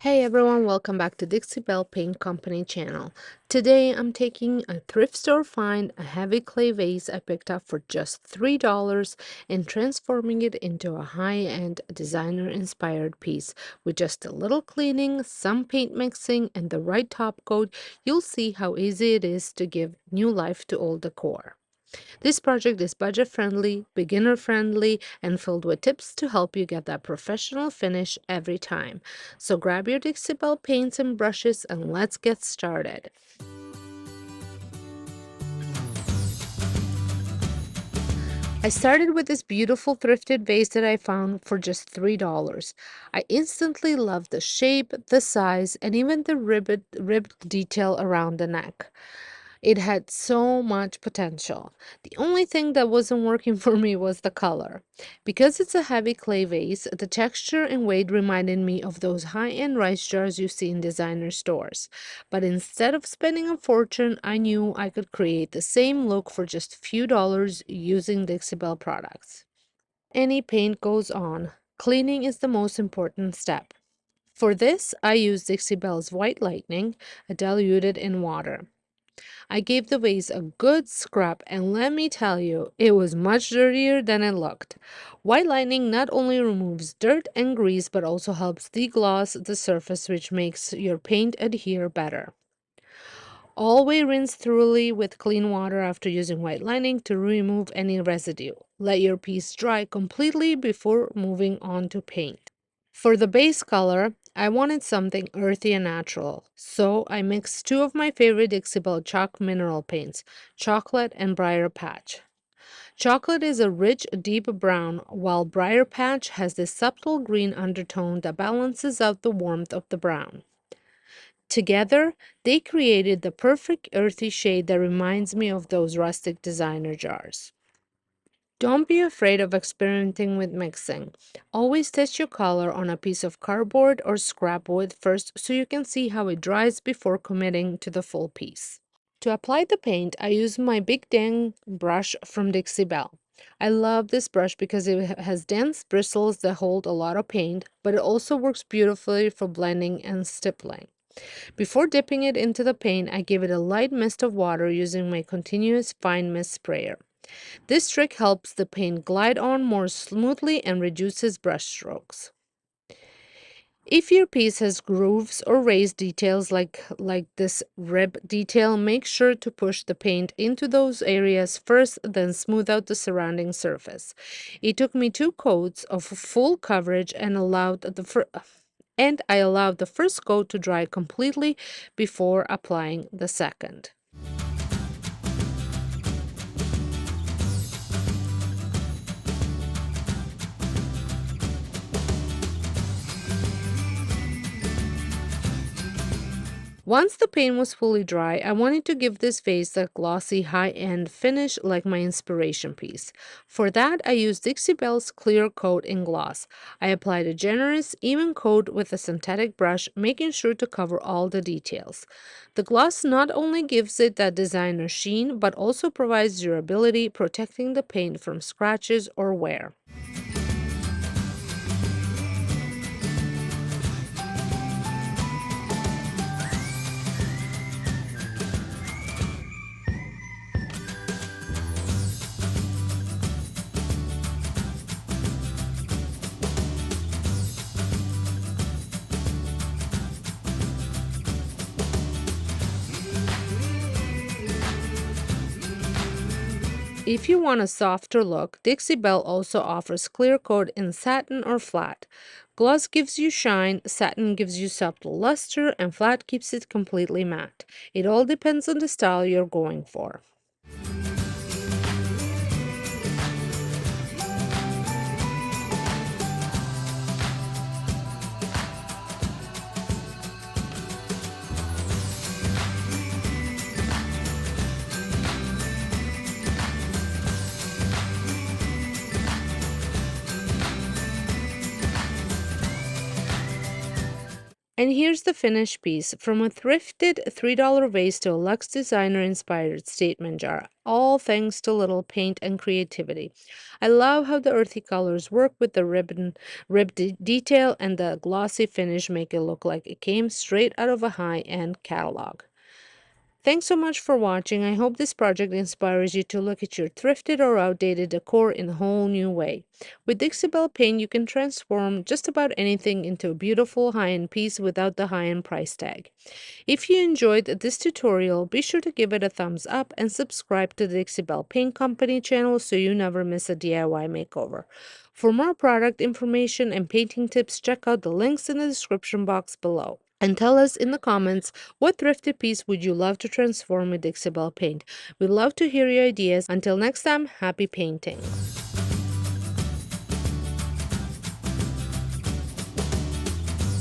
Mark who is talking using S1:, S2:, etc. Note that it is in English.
S1: Hey everyone, welcome back to Dixie Belle Paint Company channel. Today I'm taking a thrift store find, a heavy clay vase I picked up for just $3 and transforming it into a high-end designer-inspired piece. With just a little cleaning, some paint mixing, and the right top coat, you'll see how easy it is to give new life to old decor. This project is budget friendly, beginner friendly, and filled with tips to help you get that professional finish every time. So grab your Dixie Belle paints and brushes and let's get started. I started with this beautiful thrifted vase that I found for just $3. I instantly loved the shape, the size, and even the ribbed detail around the neck. It had so much potential. The only thing that wasn't working for me was the color. Because it's a heavy clay vase, the texture and weight reminded me of those high-end rice jars you see in designer stores. But instead of spending a fortune, I knew I could create the same look for just a few dollars using Dixie Belle products. Any paint goes on. Cleaning is the most important step. For this, I used Dixie Belle's White Lightning, diluted in water. I gave the vase a good scrub, and let me tell you, it was much dirtier than it looked. White lightning not only removes dirt and grease, but also helps degloss the surface, which makes your paint adhere better. Always rinse thoroughly with clean water after using white lining to remove any residue. Let your piece dry completely before moving on to paint. For the base color, I wanted something earthy and natural, so I mixed two of my favorite Dixie Belle chalk mineral paints, Chocolate and Briar Patch. Chocolate is a rich, deep brown, while Briar Patch has this subtle green undertone that balances out the warmth of the brown. Together, they created the perfect earthy shade that reminds me of those rustic designer jars. Don't be afraid of experimenting with mixing. Always test your color on a piece of cardboard or scrap wood first so you can see how it dries before committing to the full piece. To apply the paint, I use my Big Dang brush from Dixie Belle. I love this brush because it has dense bristles that hold a lot of paint, but it also works beautifully for blending and stippling. Before dipping it into the paint, I give it a light mist of water using my continuous fine mist sprayer. This trick helps the paint glide on more smoothly and reduces brush strokes. If your piece has grooves or raised details like this rib detail, make sure to push the paint into those areas first, then smooth out the surrounding surface. It took me 2 coats of full coverage and I allowed the first coat to dry completely before applying the second. Once the paint was fully dry, I wanted to give this vase a glossy high-end finish like my inspiration piece. For that, I used Dixie Belle's clear coat in gloss. I applied a generous, even coat with a synthetic brush, making sure to cover all the details. The gloss not only gives it that designer sheen, but also provides durability, protecting the paint from scratches or wear. If you want a softer look, Dixie Belle also offers clear coat in satin or flat. Gloss gives you shine, satin gives you subtle luster, and flat keeps it completely matte. It all depends on the style you're going for. And here's the finished piece. From a thrifted $3 vase to a luxe designer inspired statement jar, all thanks to little paint and creativity. I love how the earthy colors work with the detail, and the glossy finish make it look like it came straight out of a high-end catalog. Thanks so much for watching. I hope this project inspires you to look at your thrifted or outdated decor in a whole new way. With Dixie Belle paint, you can transform just about anything into a beautiful high-end piece without the high-end price tag. If you enjoyed this tutorial, be sure to give it a thumbs up and subscribe to the Dixie Belle Paint Company channel so you never miss a DIY makeover. For more product information and painting tips, check out the links in the description box below. And tell us in the comments, what thrifted piece would you love to transform with Dixie Belle paint? We'd love to hear your ideas. Until next time, happy painting!